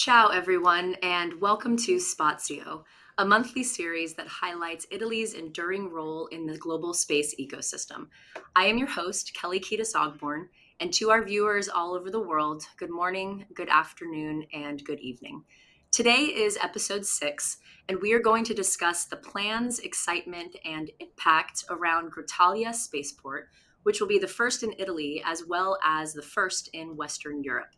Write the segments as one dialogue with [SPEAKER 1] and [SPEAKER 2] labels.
[SPEAKER 1] Ciao, everyone, and welcome to Spazio, a monthly series that highlights Italy's enduring role in the global space ecosystem. I am your host, Kelly Kiedis Ogborn, and to our viewers all over the world, good morning, good afternoon, and good evening. Today is episode 6, and we are going to discuss the plans, excitement, and impact around Grottaglie Spaceport, which will be the first in Italy as well as the first in Western Europe.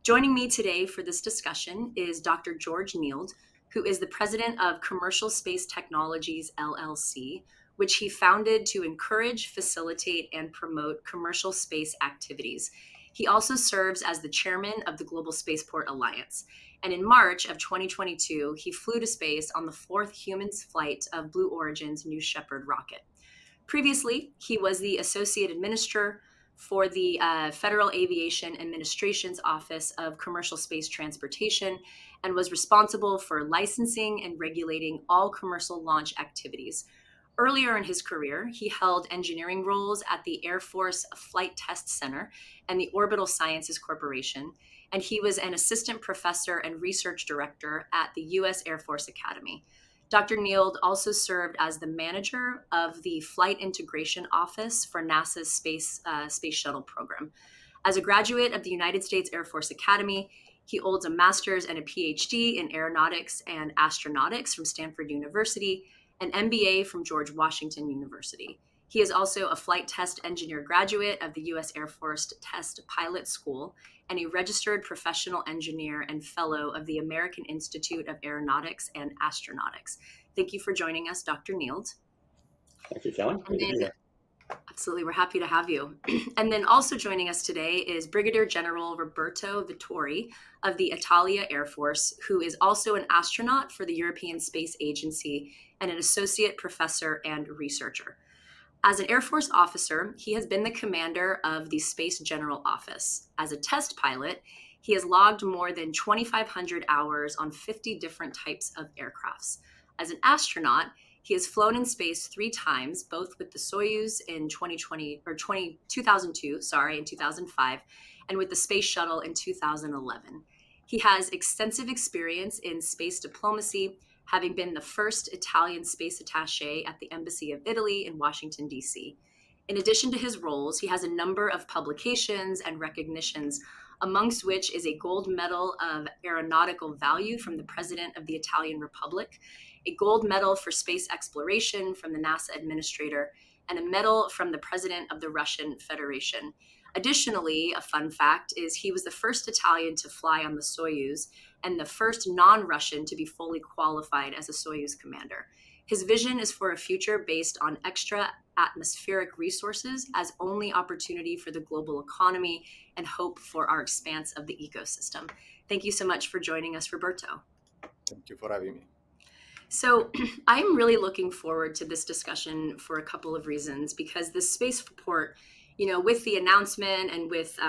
[SPEAKER 1] Joining me today for this discussion is Dr. George Nield, who is the president of Commercial Space Technologies, LLC, which he founded to encourage, facilitate, and promote commercial space activities. He also serves as the chairman of the Global Spaceport Alliance. And in March of 2022, he flew to space on the fourth human flight of Blue Origin's New Shepard rocket. Previously, he was the Associate Administrator for the Federal Aviation Administration's Office of Commercial Space Transportation and was responsible for licensing and regulating all commercial launch activities. Earlier in his career, he held engineering roles at the Air Force Flight Test Center and the Orbital Sciences Corporation, and he was an assistant professor and research director at the U.S. Air Force Academy. Dr. Nield also served as the manager of the Flight Integration Office for NASA's Space Shuttle program. As a graduate of the United States Air Force Academy, he holds a master's and a PhD in aeronautics and astronautics from Stanford University, an MBA from George Washington University. He is also a flight test engineer graduate of the U.S. Air Force Test Pilot School and a registered professional engineer and fellow of the American Institute of Aeronautics and Astronautics. Thank you for joining us, Dr. Nield.
[SPEAKER 2] Thank you, Kelly. Good to be here.
[SPEAKER 1] Absolutely, we're happy to have you. And then also joining us today is Brigadier General Roberto Vittori of the Italia Air Force, who is also an astronaut for the European Space Agency and an associate professor and researcher. As an Air Force officer, he has been the commander of the Space General Office. As a test pilot, he has logged more than 2,500 hours on 50 different types of aircrafts. As an astronaut, he has flown in space 3 times, both with the Soyuz in 2002, in 2005, and with the Space Shuttle in 2011. He has extensive experience in space diplomacy, having been the first Italian space attaché at the Embassy of Italy in Washington, D.C. In addition to his roles, he has a number of publications and recognitions, amongst which is a gold medal of aeronautical value from the President of the Italian Republic, a gold medal for space exploration from the NASA administrator, and a medal from the President of the Russian Federation. Additionally, a fun fact is he was the first Italian to fly on the Soyuz and the first non-Russian to be fully qualified as a Soyuz commander. His vision is for a future based on extra atmospheric resources as only opportunity for the global economy and hope for our expanse of the ecosystem. Thank you so much for joining us, Roberto.
[SPEAKER 2] Thank you for having me.
[SPEAKER 1] So I'm really looking forward to this discussion for a couple of reasons, because the spaceport, with the announcement and with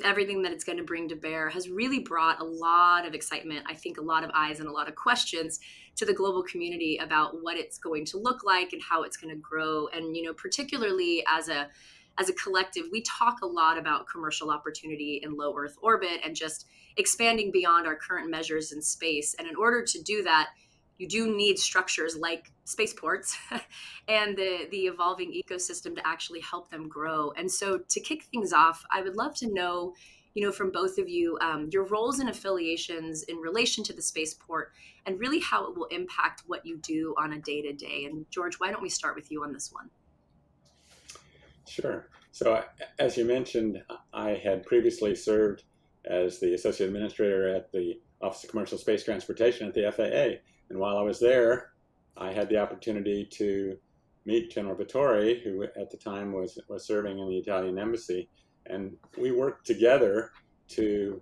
[SPEAKER 1] everything that it's going to bring to bear, has really brought a lot of excitement, I think a lot of eyes and a lot of questions to the global community about what it's going to look like and how it's going to grow. And, particularly as a collective, we talk a lot about commercial opportunity in low Earth orbit and just expanding beyond our current measures in space. And in order to do that, you do need structures like spaceports and the evolving ecosystem to actually help them grow. And so to kick things off, I would love to know, from both of you, your roles and affiliations in relation to the spaceport and really how it will impact what you do on a day-to-day. And George, why don't we start with you on this one?
[SPEAKER 2] Sure. So as you mentioned, I had previously served as the Associate Administrator at the Office of Commercial Space Transportation at the FAA. And while I was there, I had the opportunity to meet General Vittori, who at the time was serving in the Italian embassy. And we worked together to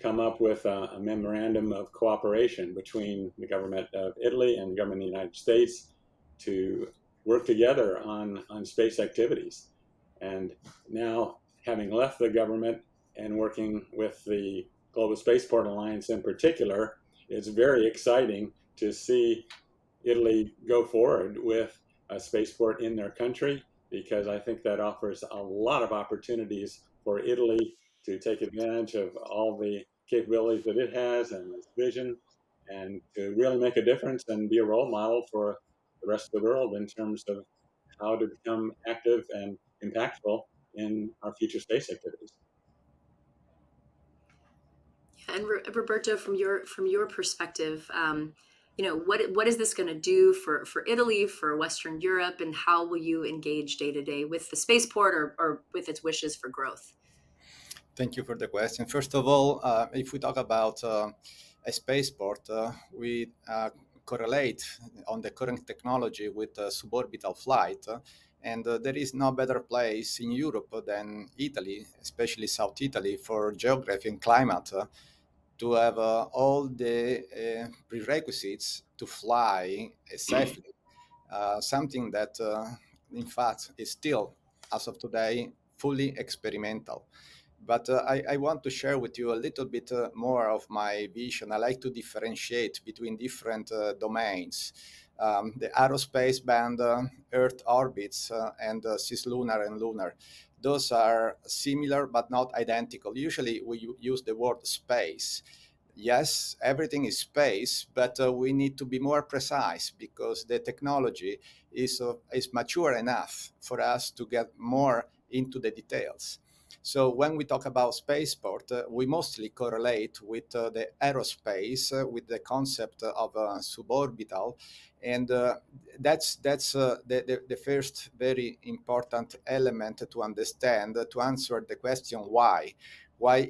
[SPEAKER 2] come up with a memorandum of cooperation between the government of Italy and the government of the United States to work together on space activities. And now, having left the government and working with the Global Spaceport Alliance in particular, it's very exciting to see Italy go forward with a spaceport in their country, because I think that offers a lot of opportunities for Italy to take advantage of all the capabilities that it has and its vision, and to really make a difference and be a role model for the rest of the world in terms of how to become active and impactful in our future space activities.
[SPEAKER 1] And Roberto, from your perspective, what is this going to do for Italy, for Western Europe, and how will you engage day to day with the spaceport or with its wishes for growth?
[SPEAKER 3] Thank you for the question. First of all, if we talk about a spaceport, we correlate on the current technology with suborbital flight. And there is no better place in Europe than Italy, especially South Italy, for geography and climate, to have all the prerequisites to fly safely. Something that, in fact, is still, as of today, fully experimental. But I want to share with you a little bit more of my vision. I like to differentiate between different domains. The aerospace band, Earth orbits, and cislunar and lunar. Those are similar but not identical. Usually we use the word space. Yes, everything is space, but we need to be more precise because the technology is mature enough for us to get more into the details. So when we talk about spaceport, we mostly correlate with the aerospace, with the concept of suborbital, and that's the first very important element to understand to answer the question why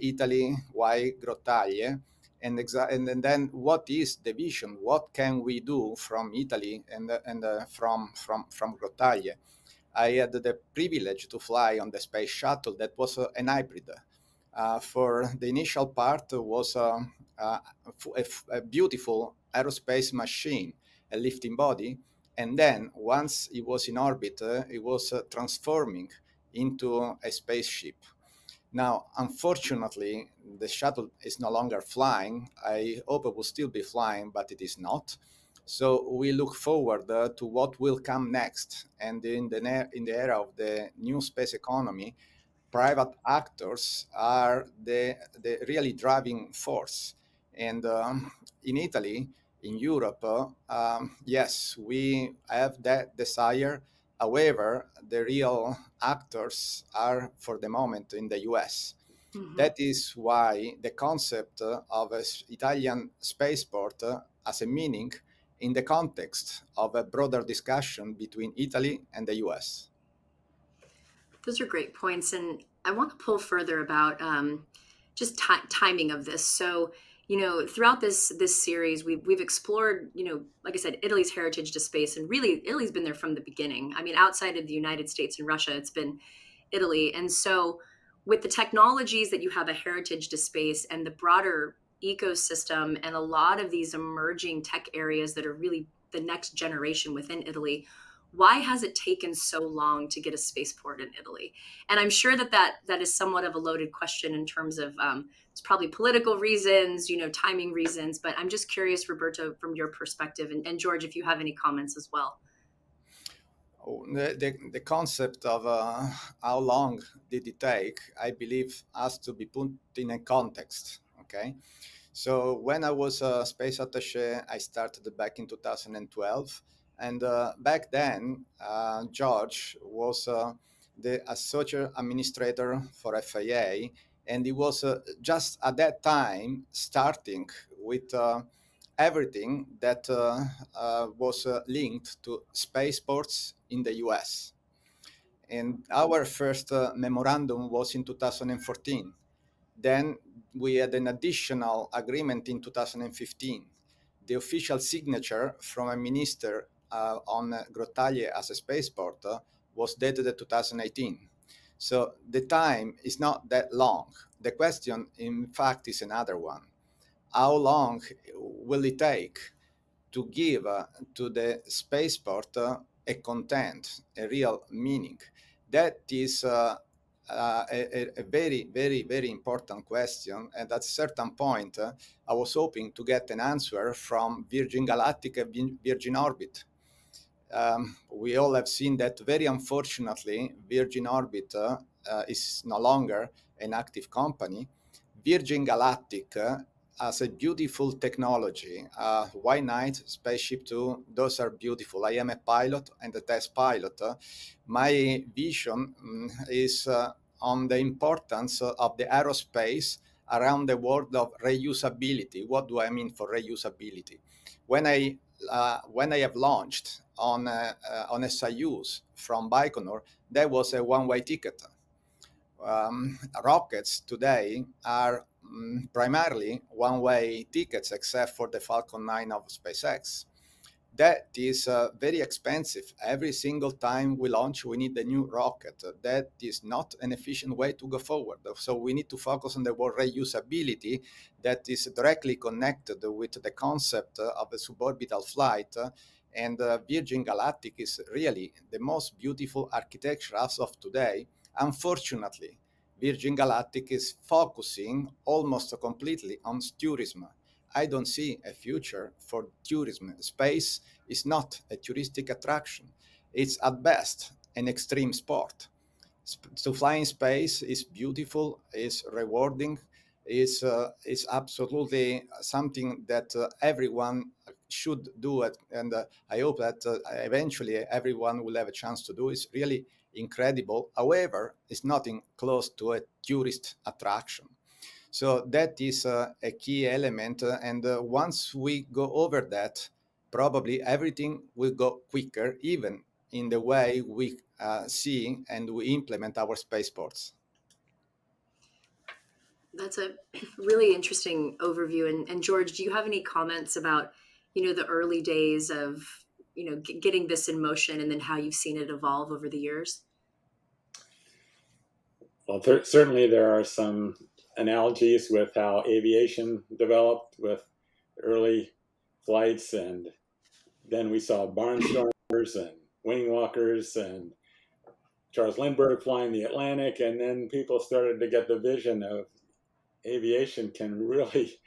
[SPEAKER 3] Italy, why Grottaglie, and then what is the vision? What can we do from Italy and from Grottaglie? I had the privilege to fly on the space shuttle that was an hybrid. For the initial part was a beautiful aerospace machine, a lifting body, and then once it was in orbit, it was transforming into a spaceship. Now, unfortunately, the shuttle is no longer flying. I hope it will still be flying, but it is not. So we look forward to what will come next. And in the era of the new space economy, private actors are the really driving force. And in Italy, in Europe, yes, we have that desire. However, the real actors are for the moment in the US.
[SPEAKER 1] Mm-hmm.
[SPEAKER 3] That is why the concept of an Italian spaceport has a meaning in the context of a broader discussion between Italy and the US.
[SPEAKER 1] Those are great points, and I want to pull further about just timing of this. So, throughout this series, we've explored, like I said, Italy's heritage to space, and really, Italy's been there from the beginning. I mean, outside of the United States and Russia, it's been Italy, and so with the technologies that you have a heritage to space and the broader ecosystem and a lot of these emerging tech areas that are really the next generation within Italy, why has it taken so long to get a spaceport in Italy? And I'm sure that is somewhat of a loaded question in terms of it's probably political reasons, timing reasons. But I'm just curious, Roberto, from your perspective, and George, if you have any comments as well.
[SPEAKER 3] The concept of how long did it take, I believe, has to be put in a context. Okay, so when I was a space attaché, I started back in 2012, and back then, George was the associate administrator for FAA, and he was just at that time starting with everything that was linked to spaceports in the US. And our first memorandum was in 2014. Then we had an additional agreement in 2015. The official signature from a minister on Grottaglie as a spaceport was dated 2018. So the time is not that long. The question, in fact, is another one. How long will it take to give to the spaceport a content, a real meaning? That is a very, very, very important question. And at a certain point, I was hoping to get an answer from Virgin Galactic and Virgin Orbit. We all have seen that very unfortunately, Virgin Orbit is no longer an active company. Virgin Galactic has a beautiful technology. Why not Spaceship 2? Those are beautiful. I am a pilot and a test pilot. My vision is on the importance of the aerospace around the world of reusability. What do I mean for reusability? When I have launched on Soyuz from Baikonur, there was a one-way ticket. Rockets today are primarily one-way tickets, except for the Falcon 9 of SpaceX. That is very expensive. Every single time we launch, we need a new rocket. That is not an efficient way to go forward. So we need to focus on the word reusability that is directly connected with the concept of a suborbital flight. And Virgin Galactic is really the most beautiful architecture as of today. Unfortunately, Virgin Galactic is focusing almost completely on tourism. I don't see a future for tourism. Space is not a touristic attraction. It's at best an extreme sport. To fly in space is beautiful, is rewarding, is absolutely something that everyone should do it, and I hope that eventually everyone will have a chance to do. It's really incredible. However, it's nothing close to a tourist attraction. So that is a key element. And once we go over that, probably everything will go quicker, even in the way we see and we implement our spaceports.
[SPEAKER 1] That's a really interesting overview. And George, do you have any comments about, the early days of, getting this in motion and then how you've seen it evolve over the years?
[SPEAKER 2] Well, certainly there are some analogies with how aviation developed with early flights, and then we saw barnstormers and wing walkers and Charles Lindbergh flying the Atlantic, and then people started to get the vision of aviation can really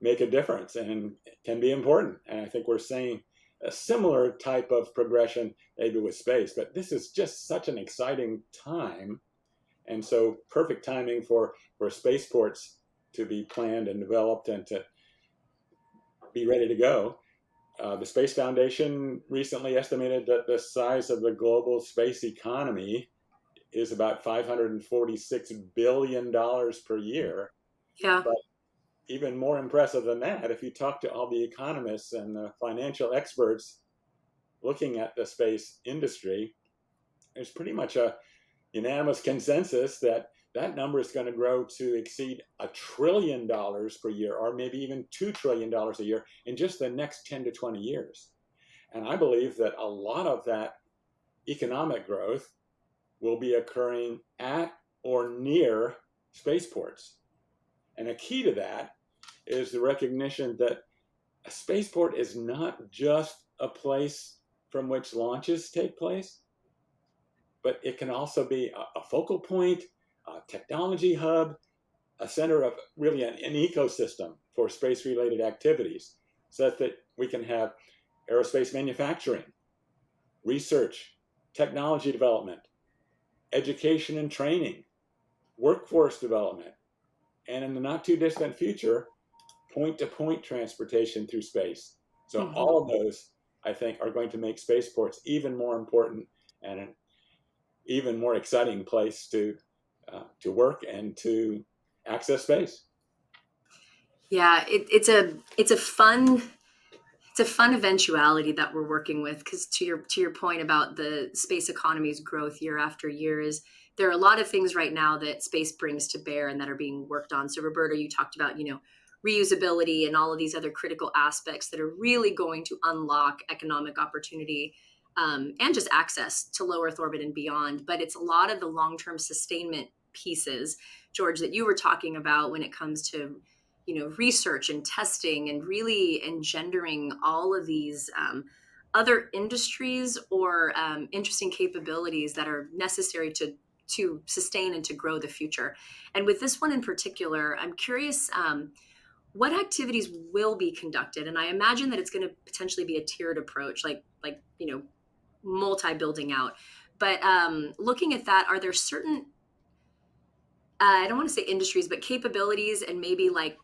[SPEAKER 2] make a difference and can be important. And I think we're seeing a similar type of progression maybe with space, but this is just such an exciting time. And so perfect timing for spaceports to be planned and developed and to be ready to go. The Space Foundation recently estimated that the size of the global space economy is about $546 billion per year.
[SPEAKER 1] Yeah.
[SPEAKER 2] But even more impressive than that, if you talk to all the economists and the financial experts looking at the space industry, there's pretty much a unanimous consensus that that number is going to grow to exceed $1 trillion per year, or maybe even $2 trillion a year in just the next 10 to 20 years. And I believe that a lot of that economic growth will be occurring at or near spaceports. And a key to that is the recognition that a spaceport is not just a place from which launches take place, but it can also be a focal point, a technology hub, a center of really an ecosystem for space-related activities, so that we can have aerospace manufacturing, research, technology development, education and training, workforce development, and in the not too distant future, point-to-point transportation through space. So all of those, I think, are going to make spaceports even more important and an even more exciting place to work and to access space.
[SPEAKER 1] Yeah, it's a fun eventuality that we're working with, because to your point about the space economy's growth year after year, is there are a lot of things right now that space brings to bear and that are being worked on. So Roberto, you talked about reusability and all of these other critical aspects that are really going to unlock economic opportunity, and just access to low Earth orbit and beyond. But it's a lot of the long-term sustainment pieces, George, that you were talking about when it comes to research and testing and really engendering all of these other industries or interesting capabilities that are necessary to sustain and to grow the future. And with this one in particular, I'm curious what activities will be conducted. And I imagine that it's going to potentially be a tiered approach, like multi building out. But looking at that, are there certain I don't want to say industries, but capabilities and maybe like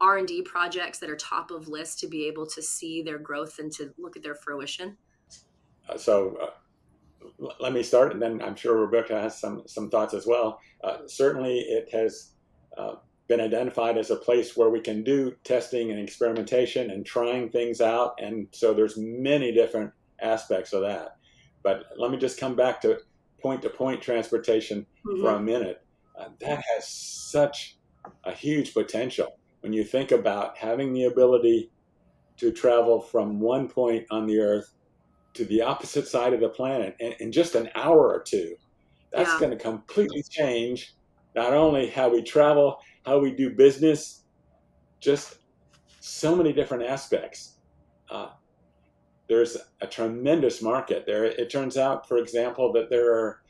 [SPEAKER 1] R&D projects that are top of list to be able to see their growth and to look at their fruition?
[SPEAKER 2] So let me start, and then I'm sure Rebecca has some thoughts as well. Certainly, it has been identified as a place where we can do testing and experimentation and trying things out, and so there's many different aspects of that. But let me just come back to point transportation for a
[SPEAKER 1] Mm-hmm.
[SPEAKER 2] minute. That has such a huge potential when you think about having the ability to travel from one point on the Earth to the opposite side of the planet in just an hour or two. That's
[SPEAKER 1] Yeah.
[SPEAKER 2] going to completely change not only how we travel, how we do business, just so many different aspects. Uh, there's a tremendous market there. It turns out, for example, that there are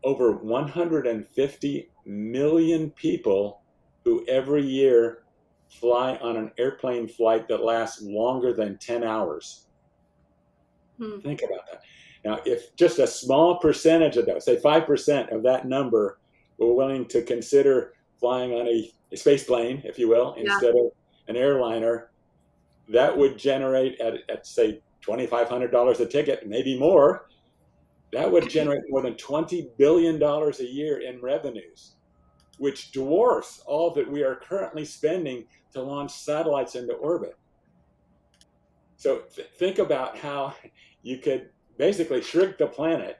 [SPEAKER 2] over 150 million people who every year fly on an airplane flight that lasts longer than 10 hours.
[SPEAKER 1] Hmm.
[SPEAKER 2] Think about that. Now, if just a small percentage of those, say 5% of that number, were willing to consider flying on a space plane, if you will,
[SPEAKER 1] Yeah.
[SPEAKER 2] instead of an airliner, that would generate at say $2,500 a ticket, maybe more. That would generate more than $20 billion a year in revenues, which dwarfs all that we are currently spending to launch satellites into orbit. So think about how you could basically shrink the planet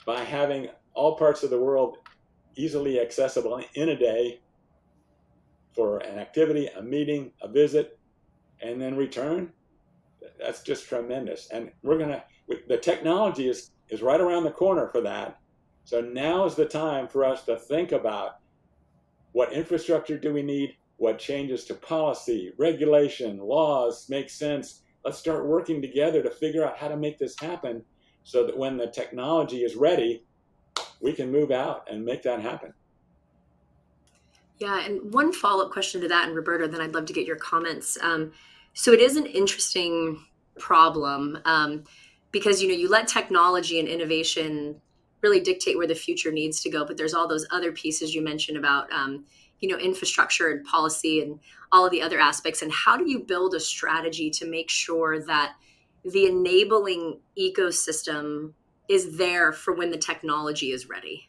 [SPEAKER 2] by having all parts of the world easily accessible in a day for an activity, a meeting, a visit, and then return. That's just tremendous. And the technology is right around the corner for that. So now is the time for us to think about what infrastructure do we need, what changes to policy, regulation, laws make sense. Let's start working together to figure out how to make this happen so that when the technology is ready, we can move out and make that happen.
[SPEAKER 1] Yeah, and one follow-up question to that, and Roberto, then I'd love to get your comments. So it is an interesting problem because you let technology and innovation really dictate where the future needs to go, but there's all those other pieces you mentioned about infrastructure and policy and all of the other aspects. And how do you build a strategy to make sure that the enabling ecosystem is there for when the technology is ready?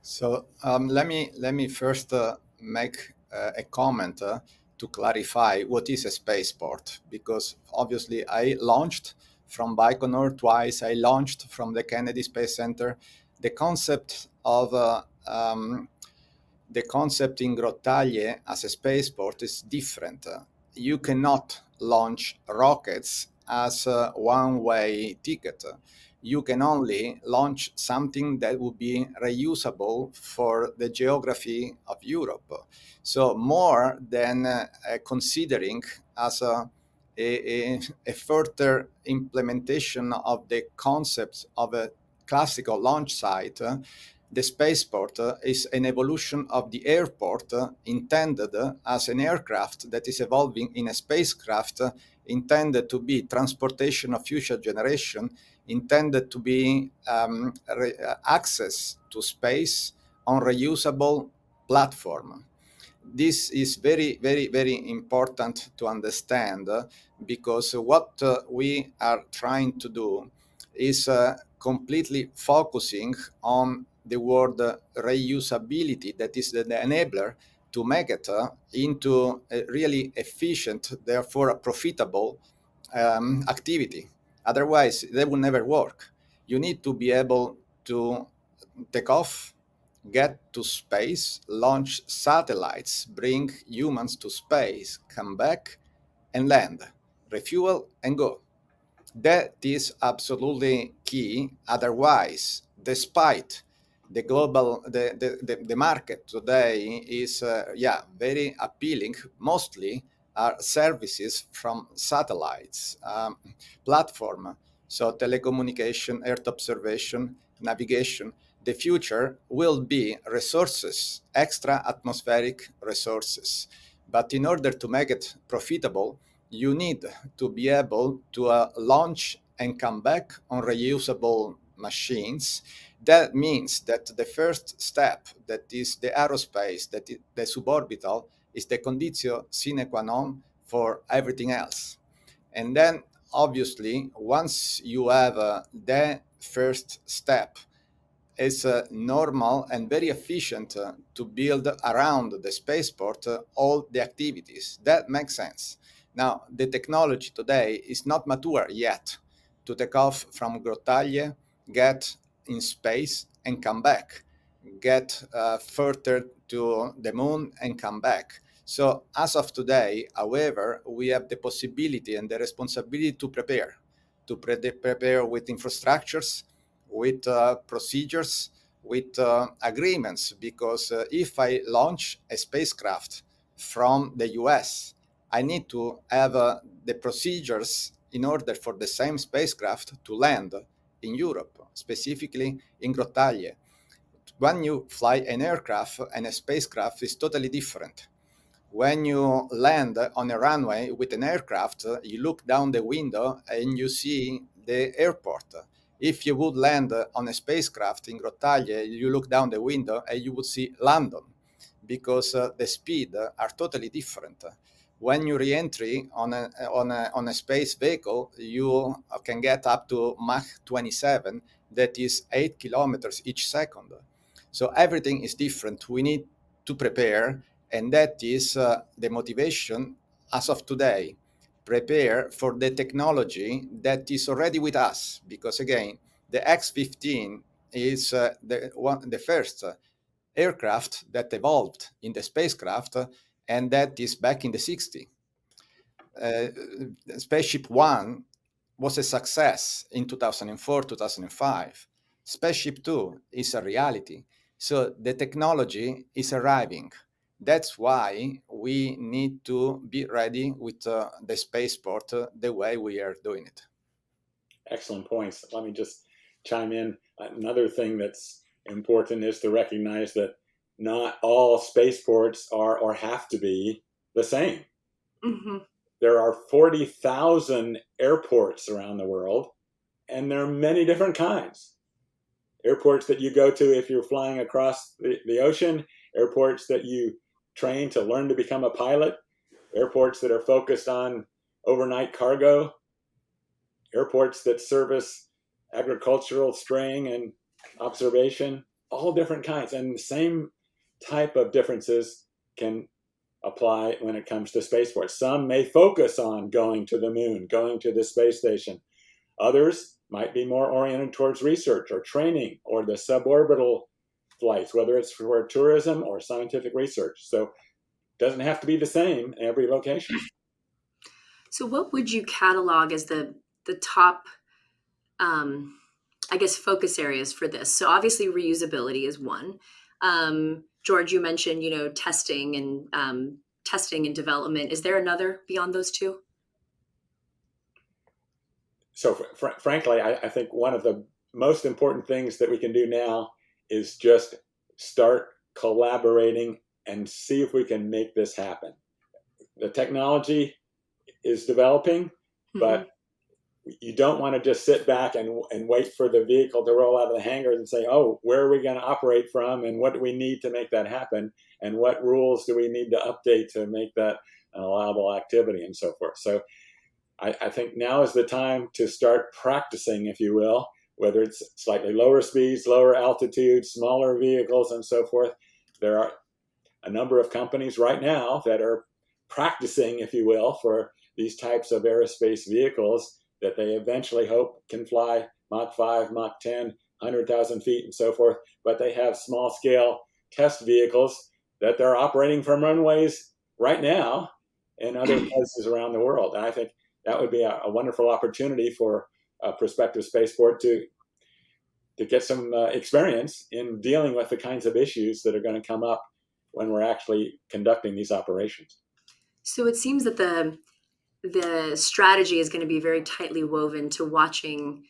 [SPEAKER 3] So let me first make a comment to clarify what is a spaceport, because obviously I launched from Baikonur twice. I launched from the Kennedy Space Center. The concept of the concept in Grottaglie as a spaceport is different. You cannot launch rockets as a one-way ticket. You can only launch something that would be reusable for the geography of Europe. So more than considering as a further implementation of the concept of a classical launch site, the spaceport is an evolution of the airport intended as an aircraft that is evolving in a spacecraft intended to be transportation of future generation, intended to be access to space on reusable platform. This is very, very, very important to understand because what we are trying to do is completely focusing on the word reusability, that is the enabler to make it into a really efficient, therefore a profitable activity. Otherwise, they will never work. You need to be able to take off, get to space, launch satellites, bring humans to space, come back and land, refuel and go. That is absolutely key. Otherwise, despite the market today is very appealing. Mostly are services from satellites platform. So telecommunication, Earth observation, navigation. The future will be resources, extra atmospheric resources. But in order to make it profitable, you need to be able to launch and come back on reusable machines. That means that the first step, that is the aerospace, the suborbital, is the conditio sine qua non for everything else. And then, obviously, once you have the first step, it's normal and very efficient to build around the spaceport all the activities. That makes sense. Now, the technology today is not mature yet to take off from Grottaglie, get in space and come back, get further to the moon and come back. So as of today, however, we have the possibility and the responsibility to prepare with infrastructures, with procedures, with agreements, because if I launch a spacecraft from the US, I need to have the procedures in order for the same spacecraft to land in Europe, specifically in Grottaglie. When you fly an aircraft and a spacecraft is totally different. When you land on a runway with an aircraft, you look down the window and you see the airport. If you would land on a spacecraft in Grottaglie, you look down the window and you would see London, because the speed are totally different. When you re-entry on a space vehicle, you can get up to Mach 27, that is 8 kilometers each second. So everything is different. We need to prepare, and that is the motivation as of today. Prepare for the technology that is already with us, because again, the X-15 is the first aircraft that evolved in the spacecraft, and that is back in the 60s. Uh, Spaceship One was a success in 2004, 2005. Spaceship Two is a reality. So the technology is arriving. That's why we need to be ready with the spaceport the way we are doing it.
[SPEAKER 2] Excellent points. Let me just chime in. Another thing that's important is to recognize that not all spaceports are or have to be the same.
[SPEAKER 1] Mm-hmm.
[SPEAKER 2] There are 40,000 airports around the world, and there are many different kinds. Airports that you go to if you're flying across the ocean, airports that you train to learn to become a pilot, airports that are focused on overnight cargo, airports that service agricultural straying and observation, all different kinds. And the same type of differences can apply when it comes to spaceports. Some may focus on going to the moon, going to the space station. Others might be more oriented towards research or training or the suborbital flights, whether it's for tourism or scientific research. So it doesn't have to be the same in every location.
[SPEAKER 1] So, what would you catalog as the top, I guess, focus areas for this? So, obviously, reusability is one. George, you mentioned, testing and development. Is there another beyond those two?
[SPEAKER 2] So, frankly, I think one of the most important things that we can do now is just start collaborating and see if we can make this happen. The technology is developing, but you don't want to just sit back and wait for the vehicle to roll out of the hangar and say, oh, where are we going to operate from, and what do we need to make that happen, and what rules do we need to update to make that an allowable activity, and so forth. So I think now is the time to start practicing, if you will, whether it's slightly lower speeds, lower altitudes, smaller vehicles, and so forth. There are a number of companies right now that are practicing, if you will, for these types of aerospace vehicles that they eventually hope can fly Mach 5, Mach 10, 100,000 feet, and so forth. But they have small-scale test vehicles that they're operating from runways right now in other places around the world. And I think that would be a wonderful opportunity for a prospective spaceport to get some experience in dealing with the kinds of issues that are going to come up when we're actually conducting these operations.
[SPEAKER 1] So it seems that the strategy is going to be very tightly woven to watching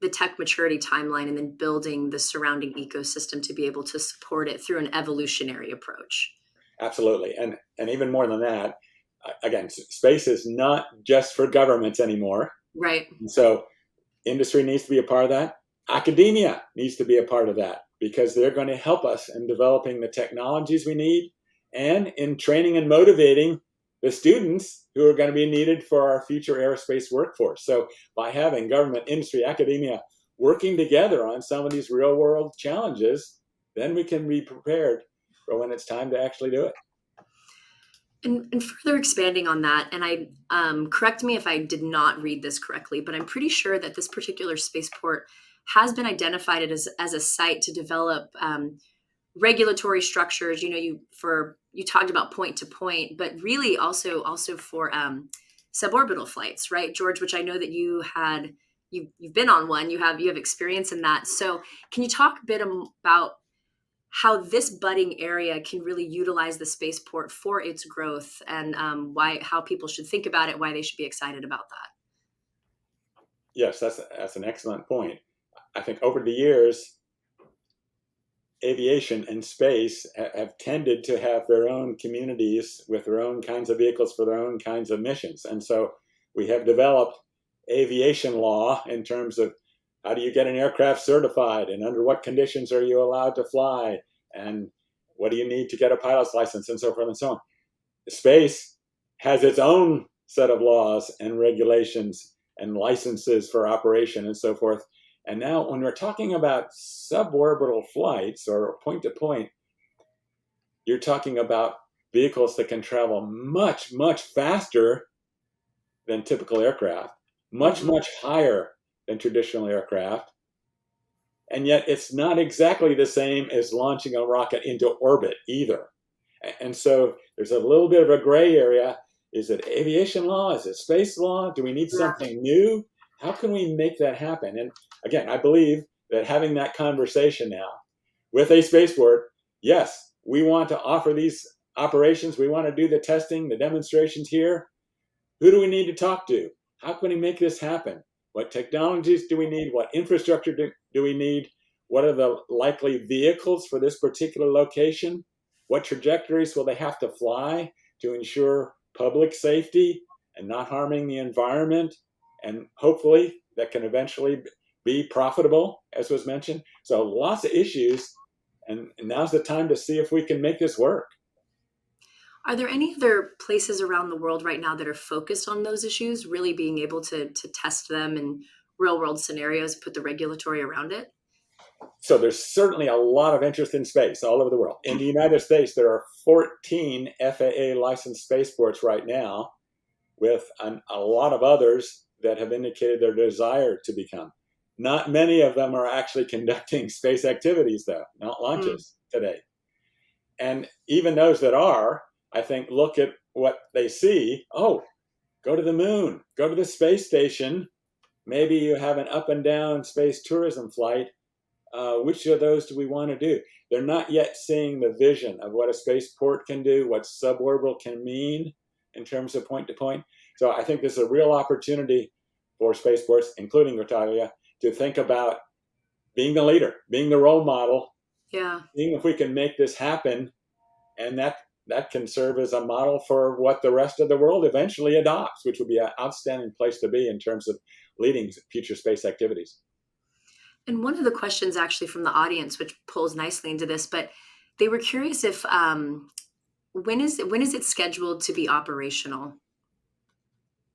[SPEAKER 1] the tech maturity timeline and then building the surrounding ecosystem to be able to support it through an evolutionary approach.
[SPEAKER 2] Absolutely. And even more than that, again, space is not just for governments anymore.
[SPEAKER 1] Right.
[SPEAKER 2] And so industry needs to be a part of that. Academia needs to be a part of that because they're going to help us in developing the technologies we need and in training and motivating the students who are going to be needed for our future aerospace workforce. So by having government, industry, academia working together on some of these real world challenges, then we can be prepared for when it's time to actually do it.
[SPEAKER 1] And further expanding on that, and I correct me if I did not read this correctly, but I'm pretty sure that this particular spaceport has been identified as a site to develop regulatory structures. You know, you talked about point to point, but really also for suborbital flights, right, George? Which I know that you've been on one. You have experience in that. So can you talk a bit about how this budding area can really utilize the spaceport for its growth, and how people should think about it, why they should be excited about that?
[SPEAKER 2] Yes, that's an excellent point. I think over the years, aviation and space have tended to have their own communities with their own kinds of vehicles for their own kinds of missions. And so we have developed aviation law in terms of how do you get an aircraft certified and under what conditions are you allowed to fly and what do you need to get a pilot's license and so forth and so on. Space has its own set of laws and regulations and licenses for operation and so forth. And now when we're talking about suborbital flights or point to point, you're talking about vehicles that can travel much, much faster than typical aircraft, much, much higher than traditional aircraft. And yet it's not exactly the same as launching a rocket into orbit either. And so there's a little bit of a gray area. Is it aviation law? Is it space law? Do we need something new? How can we make that happen? And again, I believe that having that conversation now with a spaceport, yes, we want to offer these operations. We want to do the testing, the demonstrations here. Who do we need to talk to? How can we make this happen? What technologies do we need? What infrastructure do we need? What are the likely vehicles for this particular location? What trajectories will they have to fly to ensure public safety and not harming the environment? And hopefully that can eventually be profitable, as was mentioned. So lots of issues, and now's the time to see if we can make this work.
[SPEAKER 1] Are there any other places around the world right now that are focused on those issues, really being able to test them in real world scenarios, put the regulatory around it?
[SPEAKER 2] So there's certainly a lot of interest in space all over the world. In the United States, there are 14 FAA licensed spaceports right now, with a lot of others that have indicated their desire to become. Not many of them are actually conducting space activities, though, not launches today. And even those that are, I think, look at what they see. Oh, go to the moon, go to the space station. Maybe you have an up and down space tourism flight. Which of those do we want to do? They're not yet seeing the vision of what a spaceport can do, what suborbital can mean in terms of point to point. So I think there's a real opportunity for spaceports, including Grottaglie, to think about being the leader, being the role model, seeing if we can make this happen, and that can serve as a model for what the rest of the world eventually adopts, which would be an outstanding place to be in terms of leading future space activities.
[SPEAKER 1] And one of the questions actually from the audience, which pulls nicely into this, but they were curious if when is it scheduled to be operational?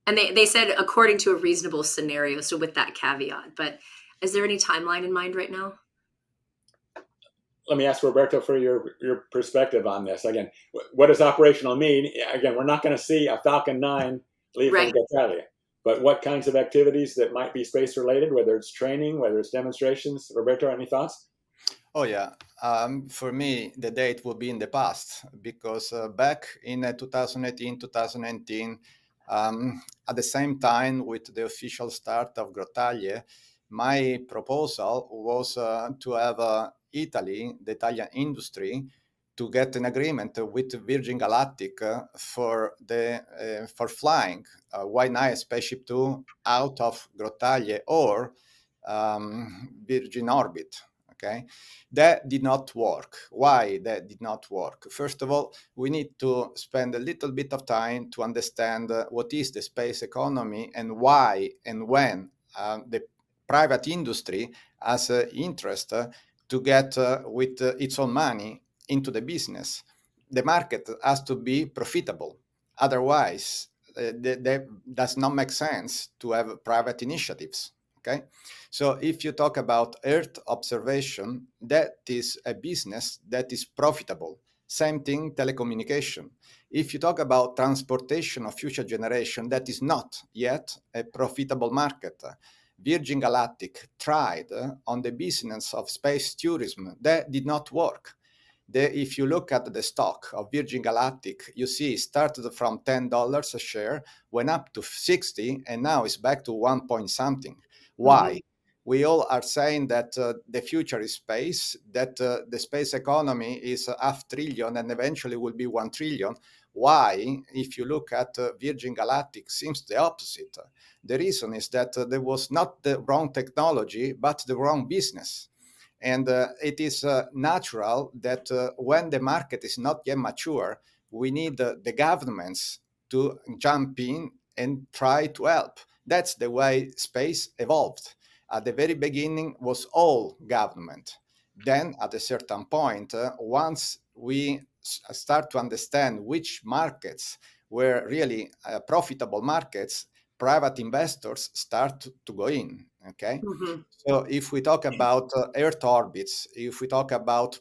[SPEAKER 1] And they said according to a reasonable scenario, so with that caveat. But is there any timeline in mind right now?
[SPEAKER 2] Let me ask Roberto for your perspective on this. Again, what does operational mean? Again, we're not going to see a Falcon 9 leave from Grottaglie. But what kinds of activities that might be space related, whether it's training, whether it's demonstrations? Roberto, any thoughts?
[SPEAKER 3] Oh, yeah. For me, the date will be in the past because back in 2018, 2019, at the same time with the official start of Grottaglie, my proposal was to have Italy, the Italian industry, to get an agreement with Virgin Galactic for flying Y9 Spaceship 2 out of Grottaglie or Virgin Orbit. Okay, that did not work. Why that did not work? First of all, we need to spend a little bit of time to understand what is the space economy and why and when the private industry has interest to get with its own money into the business. The market has to be profitable. Otherwise, that does not make sense to have private initiatives. Okay, so if you talk about Earth observation, that is a business that is profitable. Same thing, telecommunication. If you talk about transportation of future generation, that is not yet a profitable market. Virgin Galactic tried on the business of space tourism. That did not work. If you look at the stock of Virgin Galactic, you see it started from $10 a share, went up to 60, and now it's back to 1 point something.
[SPEAKER 1] Mm-hmm.
[SPEAKER 3] Why? We all are saying that the future is space, that the space economy is half trillion and eventually will be 1 trillion. Why? If you look at Virgin Galactic, seems the opposite. The reason is that there was not the wrong technology, but the wrong business. And it is natural that when the market is not yet mature, we need the governments to jump in and try to help. That's the way space evolved. At the very beginning was all government. Then at a certain point, once we start to understand which markets were really profitable markets, private investors start to go in. Okay,
[SPEAKER 1] Mm-hmm.
[SPEAKER 3] so if we talk about Earth orbits, if we talk about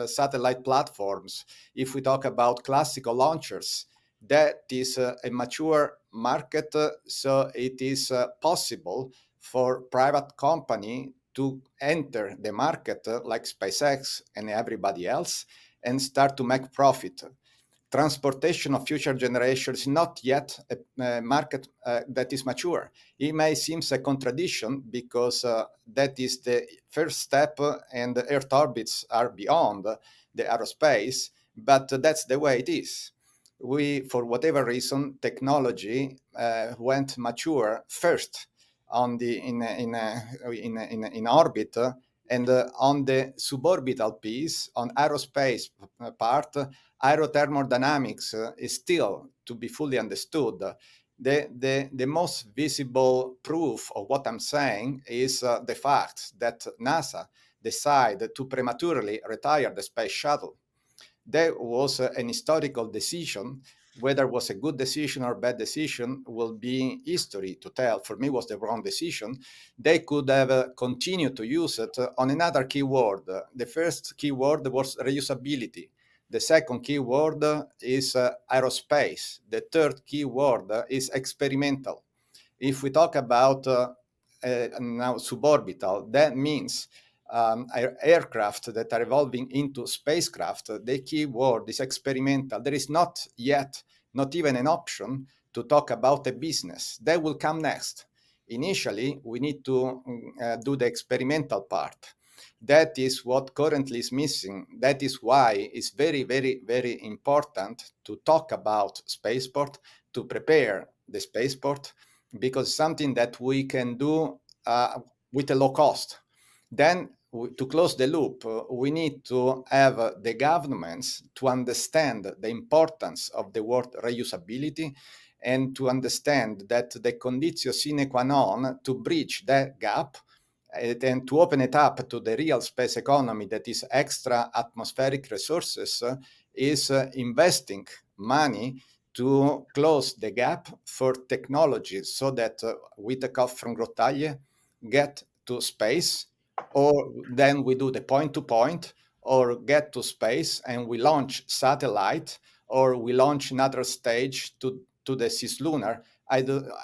[SPEAKER 3] satellite platforms, if we talk about classical launchers, that is a mature market. So it is possible for private company to enter the market like SpaceX and everybody else and start to make profit. Transportation of future generations is not yet a market that is mature. It may seem a contradiction because that is the first step and the Earth orbits are beyond the aerospace, but that's the way it is. We, for whatever reason, technology went mature first on the in orbit, and on the suborbital piece, on aerospace part, aerothermodynamics is still to be fully understood. The most visible proof of what I'm saying is the fact that NASA decided to prematurely retire the space shuttle. That was an historical decision. Whether it was a good decision or bad decision will be history to tell. For me, it was the wrong decision. They could have continued to use it on another keyword. The first keyword was reusability. The second keyword is aerospace. The third keyword is experimental. If we talk about now suborbital, that means aircraft that are evolving into spacecraft. The key word is experimental. There is not yet, not even an option to talk about a business. That will come next. Initially, we need to do the experimental part. That is what currently is missing. That is why it's very, very, very important to talk about Spaceport, to prepare the Spaceport, because something that we can do with a low cost. Then, to close the loop, we need to have the governments to understand the importance of the word reusability and to understand that the conditio sine qua non to bridge that gap and to open it up to the real space economy that is extra atmospheric resources is investing money to close the gap for technologies so that we take off from Grottaglie, get to space, or then we do the point to point, or get to space and we launch satellite, or we launch another stage to the cislunar.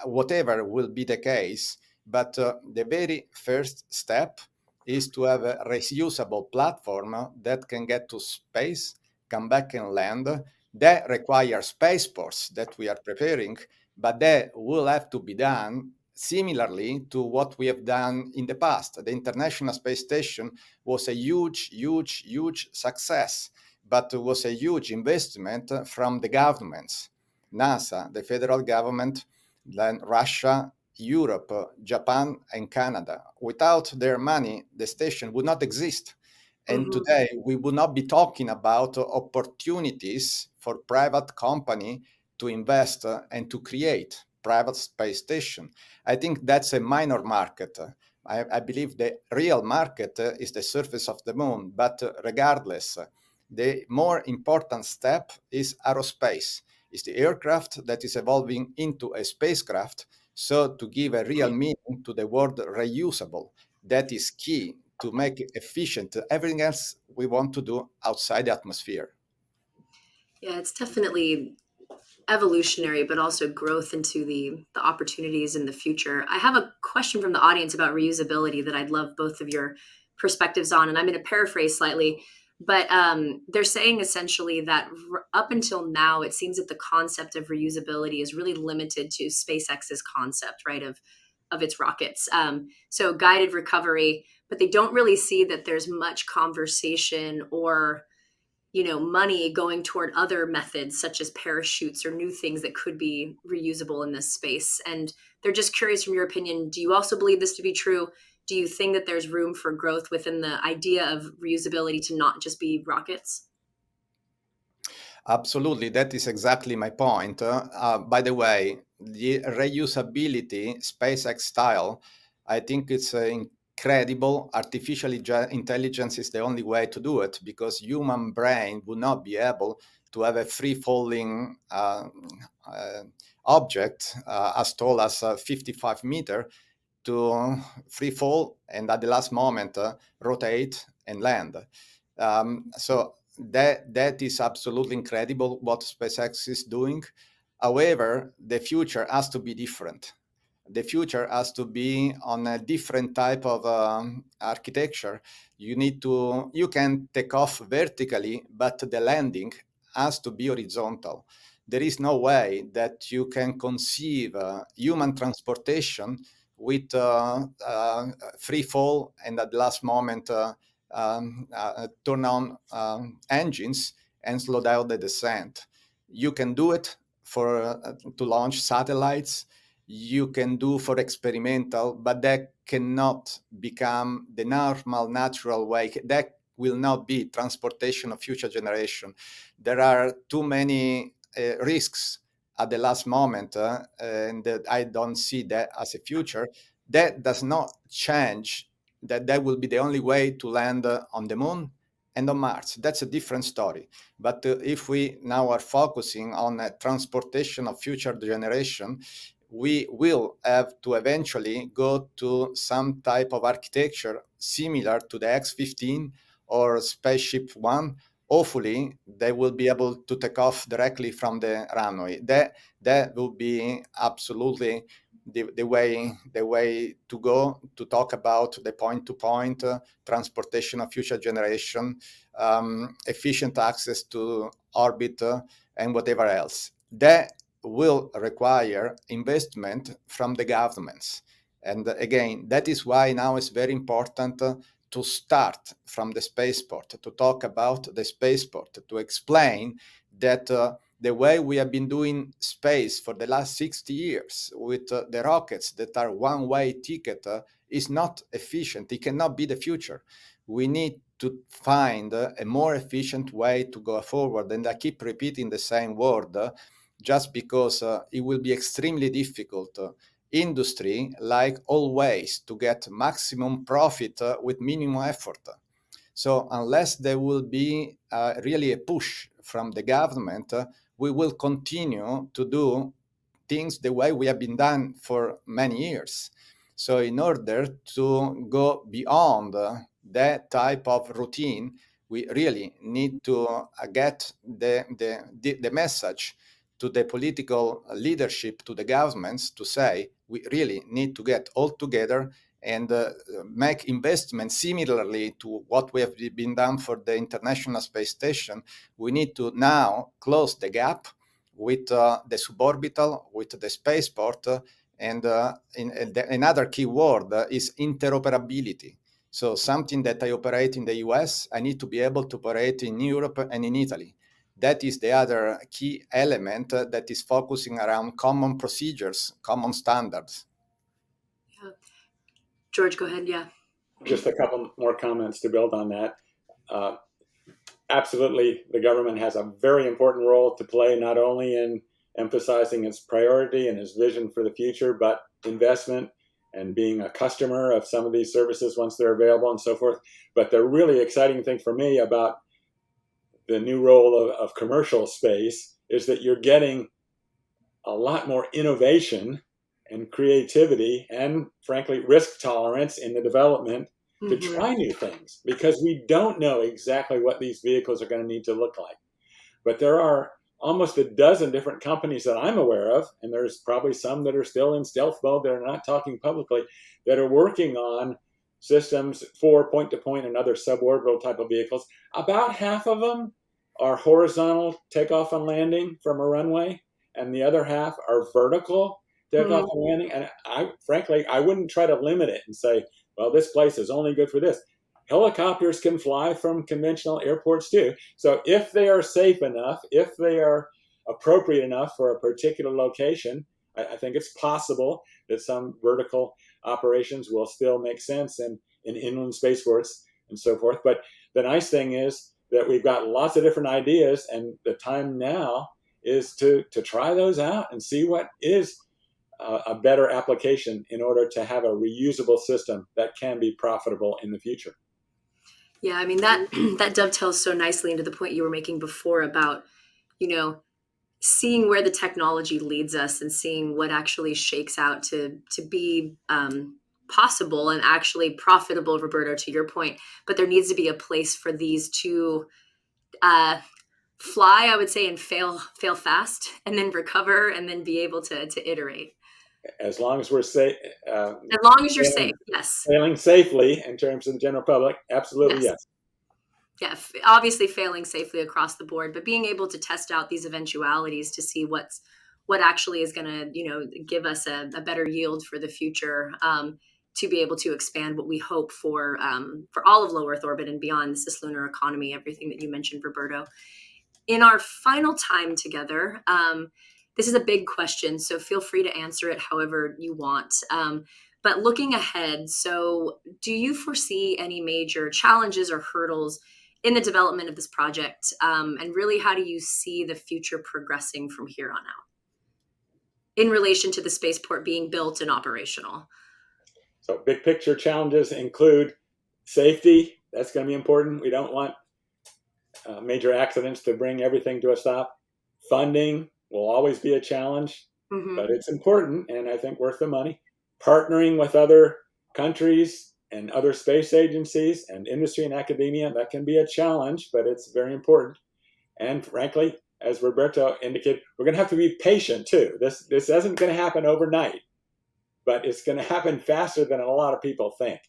[SPEAKER 3] Whatever will be the case, but the very first step is to have a reusable platform that can get to space, come back and land. That requires spaceports that we are preparing, but that will have to be done similarly to what we have done in the past. The International Space Station was a huge, huge, huge success, but it was a huge investment from the governments. NASA, the federal government, then Russia, Europe, Japan, and Canada. Without their money, the station would not exist. And
[SPEAKER 1] Mm-hmm.
[SPEAKER 3] today, we would not be talking about opportunities for private company to invest and to create private space station. I think that's a minor market. I believe the real market is the surface of the moon, but regardless, the more important step is aerospace. It's the aircraft that is evolving into a spacecraft. So to give a real meaning to the word reusable, that is key to make it efficient everything else we want to do outside the atmosphere.
[SPEAKER 1] Yeah, it's definitely evolutionary, but also growth into the opportunities in the future. I have a question from the audience about reusability that I'd love both of your perspectives on, and I'm going to paraphrase slightly. But they're saying essentially that up until now, it seems that the concept of reusability is really limited to SpaceX's concept, right, of its rockets. So guided recovery, but they don't really see that there's much conversation or money going toward other methods such as parachutes or new things that could be reusable in this space. And they're just curious from your opinion, do you also believe this to be true? Do you think that there's room for growth within the idea of reusability to not just be rockets?
[SPEAKER 3] Absolutely, that is exactly my point. By the way, the reusability, SpaceX style, I think it's incredible. Intelligence is the only way to do it because human brain would not be able to have a free falling uh, object as tall as 55 meter to free fall and at the last moment rotate and land. So that is absolutely incredible what SpaceX is doing. However, the future has to be different. The future has to be on a different type of architecture. You can take off vertically, but the landing has to be horizontal. There is no way that you can conceive human transportation with free fall and at the last moment turn on engines and slow down the descent. You can do it for to launch satellites. You can do for experimental, but that cannot become the normal, natural way. That will not be transportation of future generation. There are too many risks at the last moment, and I don't see that as a future. That does not change that will be the only way to land on the moon and on Mars. That's a different story. But if we now are focusing on transportation of future generation, we will have to eventually go to some type of architecture similar to the X-15 or Spaceship One. Hopefully, they will be able to take off directly from the runway. That will be absolutely the way to go to talk about the point-to-point transportation of future generation, efficient access to orbit, and whatever else. That will require investment from the governments. And again, that is why now it's very important to start from the spaceport, to talk about the spaceport, to explain that the way we have been doing space for the last 60 years with the rockets that are one-way ticket is not efficient. It cannot be the future. We need to find a more efficient way to go forward. And I keep repeating the same word just because it will be extremely difficult. Industry, like always, to get maximum profit with minimum effort. So unless there will be really a push from the government, we will continue to do things the way we have been done for many years. So in order to go beyond that type of routine, we really need to get the message to the political leadership, to the governments, to say we really need to get all together and make investments similarly to what we have been done for the International Space Station. We need to now close the gap with the suborbital, with the spaceport, and another key word is interoperability. So something that I operate in the US, I need to be able to operate in Europe and in Italy. That is the other key element that is focusing around common procedures, common standards.
[SPEAKER 1] Yeah. George, go ahead. Yeah.
[SPEAKER 2] Just a couple more comments to build on that. Uh, Absolutely, the government has a very important role to play, not only in emphasizing its priority and its vision for the future, but investment and being a customer of some of these services once they're available and so forth. But the really exciting thing for me about the new role of commercial space is that you're getting a lot more innovation and creativity and, frankly, risk tolerance in the development to try new things, because we don't know exactly what these vehicles are going to need to look like. But there are almost a dozen different companies that I'm aware of, and there's probably some that are still in stealth mode that are not talking publicly, that are working on systems for point-to-point and other suborbital type of vehicles. About half of them are horizontal takeoff and landing from a runway, and the other half are vertical takeoff and landing. And frankly, I wouldn't try to limit it and say, well, this place is only good for this. Helicopters can fly from conventional airports too. So if they are safe enough, if they are appropriate enough for a particular location, I think it's possible that some vertical operations will still make sense in inland spaceports and so forth. But the nice thing is that we've got lots of different ideas, and the time now is to try those out and see what is a better application in order to have a reusable system that can be profitable in the future.
[SPEAKER 1] Yeah, I mean that that dovetails so nicely into the point you were making before about, you know, seeing where the technology leads us and seeing what actually shakes out to be possible and actually profitable, Roberto, to your point. But there needs to be a place for these to uh, fly, I would say, and fail fast, and then recover, and then be able to iterate.
[SPEAKER 2] As long as we're safe,
[SPEAKER 1] As long as you're safe, yes.
[SPEAKER 2] failing safely in terms of the general public, absolutely
[SPEAKER 1] Yes.
[SPEAKER 2] yes.
[SPEAKER 1] Yeah, obviously failing safely across the board, but being able to test out these eventualities to see what actually is going to, give us a better yield for the future, to be able to expand what we hope for all of low Earth orbit and beyond, the cislunar economy, everything that you mentioned, Roberto. In our final time together, this is a big question, so feel free to answer it however you want. But looking ahead, so do you foresee any major challenges or hurdles in the development of this project? And really, how do you see the future progressing from here on out in relation to the spaceport being built and operational?
[SPEAKER 2] So big picture challenges include safety. That's going to be important. We don't want major accidents to bring everything to a stop. Funding will always be a challenge, but it's important and I think worth the money. Partnering with other countries and other space agencies and industry and academia, that can be a challenge, but it's very important. And frankly, as Roberto indicated, we're going to have to be patient too. This isn't going to happen overnight, but it's going to happen faster than a lot of people think.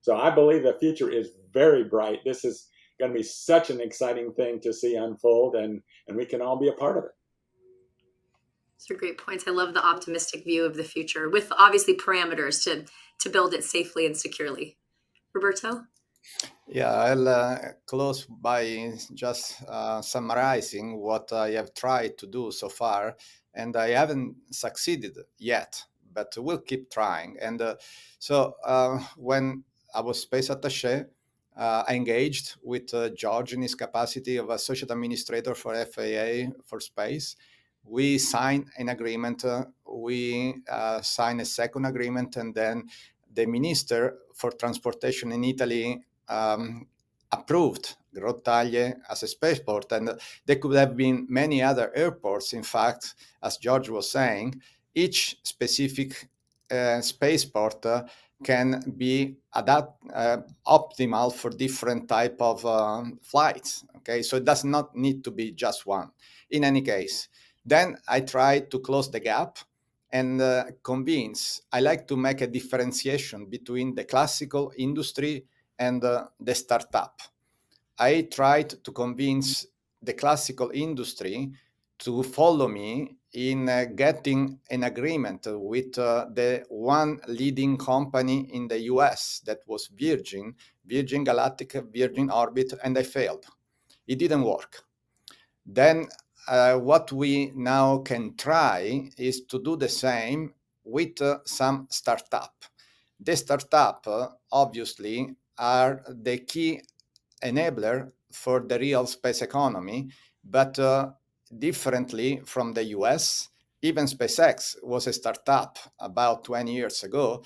[SPEAKER 2] So I believe the future is very bright. This is going to be such an exciting thing to see unfold, and we can all be a part of it.
[SPEAKER 1] Those are great points. I love the optimistic view of the future with obviously parameters to build it safely and securely. Roberto?
[SPEAKER 3] Yeah, I'll close by just summarizing what I have tried to do so far, and I haven't succeeded yet, but we'll keep trying. And when I was space attaché, I engaged with George in his capacity of associate administrator for FAA for space. We signed an agreement. We signed a second agreement, and then the minister for transportation in Italy approved Grottaglie as a spaceport, and there could have been many other airports. In fact, as George was saying, each specific spaceport can be optimal for different type of flights. Okay, so it does not need to be just one. In any case, then I tried to close the gap and convince. I like to make a differentiation between the classical industry and the startup. I tried to convince the classical industry to follow me in getting an agreement with the one leading company in the US that was Virgin Galactic, Virgin Orbit, and I failed. It didn't work. Then what we now can try is to do the same with some startup. The startup, obviously, are the key enabler for the real space economy, but differently from the US, Even SpaceX was a startup about 20 years ago,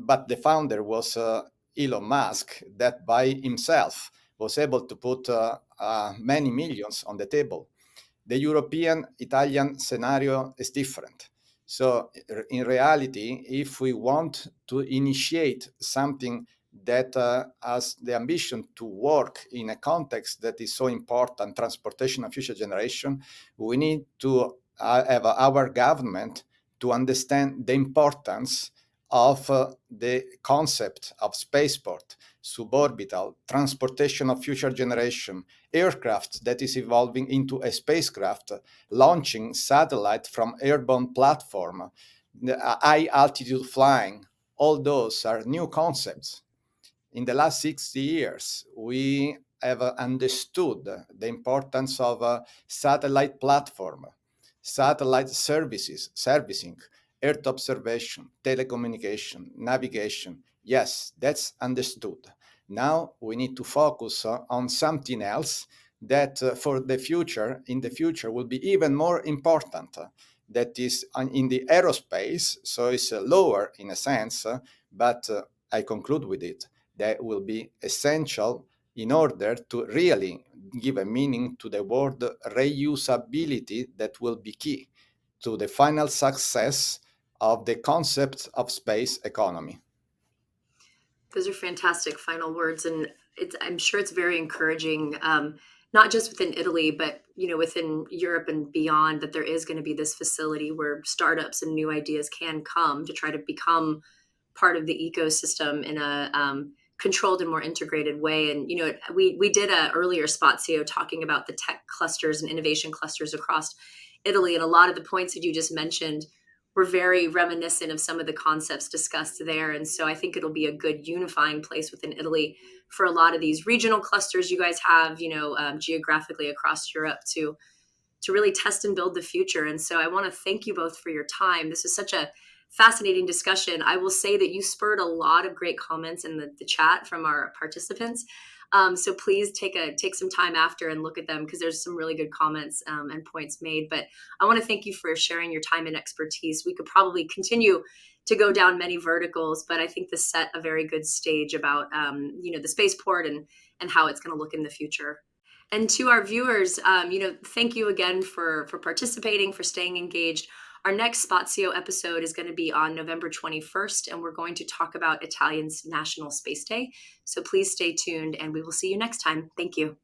[SPEAKER 3] but the founder was Elon Musk, that by himself was able to put many millions on the table. The European Italian scenario is different. So, in reality, if we want to initiate something that has the ambition to work in a context that is so important, transportation of future generation, we need to have our government to understand the importance of the concept of spaceport, suborbital, transportation of future generation, aircraft that is evolving into a spacecraft, launching satellite from airborne platform, high altitude flying. All those are new concepts. In the last 60 years, we have understood the importance of a satellite platform, satellite services, servicing, Earth observation, telecommunication, navigation. Yes, that's understood. Now we need to focus on something else that for the future, in the future, will be even more important. That is in the aerospace, so it's lower in a sense, but I conclude with it that will be essential in order to really give a meaning to the word reusability that will be key to the final success of the concept of space economy.
[SPEAKER 1] Those are fantastic final words, and I'm sure it's very encouraging, not just within Italy, but within Europe and beyond. That there is going to be this facility where startups and new ideas can come to try to become part of the ecosystem in a controlled and more integrated way. And we did a earlier Spazio talking about the tech clusters and innovation clusters across Italy, and a lot of the points that you just mentioned were very reminiscent of some of the concepts discussed there. And so I think it'll be a good unifying place within Italy for a lot of these regional clusters you guys have, geographically across Europe to really test and build the future. And so I want to thank you both for your time. This was such a fascinating discussion. I will say that you spurred a lot of great comments in the chat from our participants. So please take some time after and look at them, because there's some really good comments and points made. But I want to thank you for sharing your time and expertise. We could probably continue to go down many verticals, but I think this set a very good stage about the spaceport and how it's going to look in the future. And to our viewers, thank you again for participating, for staying engaged. Our next Spazio episode is going to be on November 21st, and we're going to talk about Italian's National Space Day. So please stay tuned, and we will see you next time. Thank you.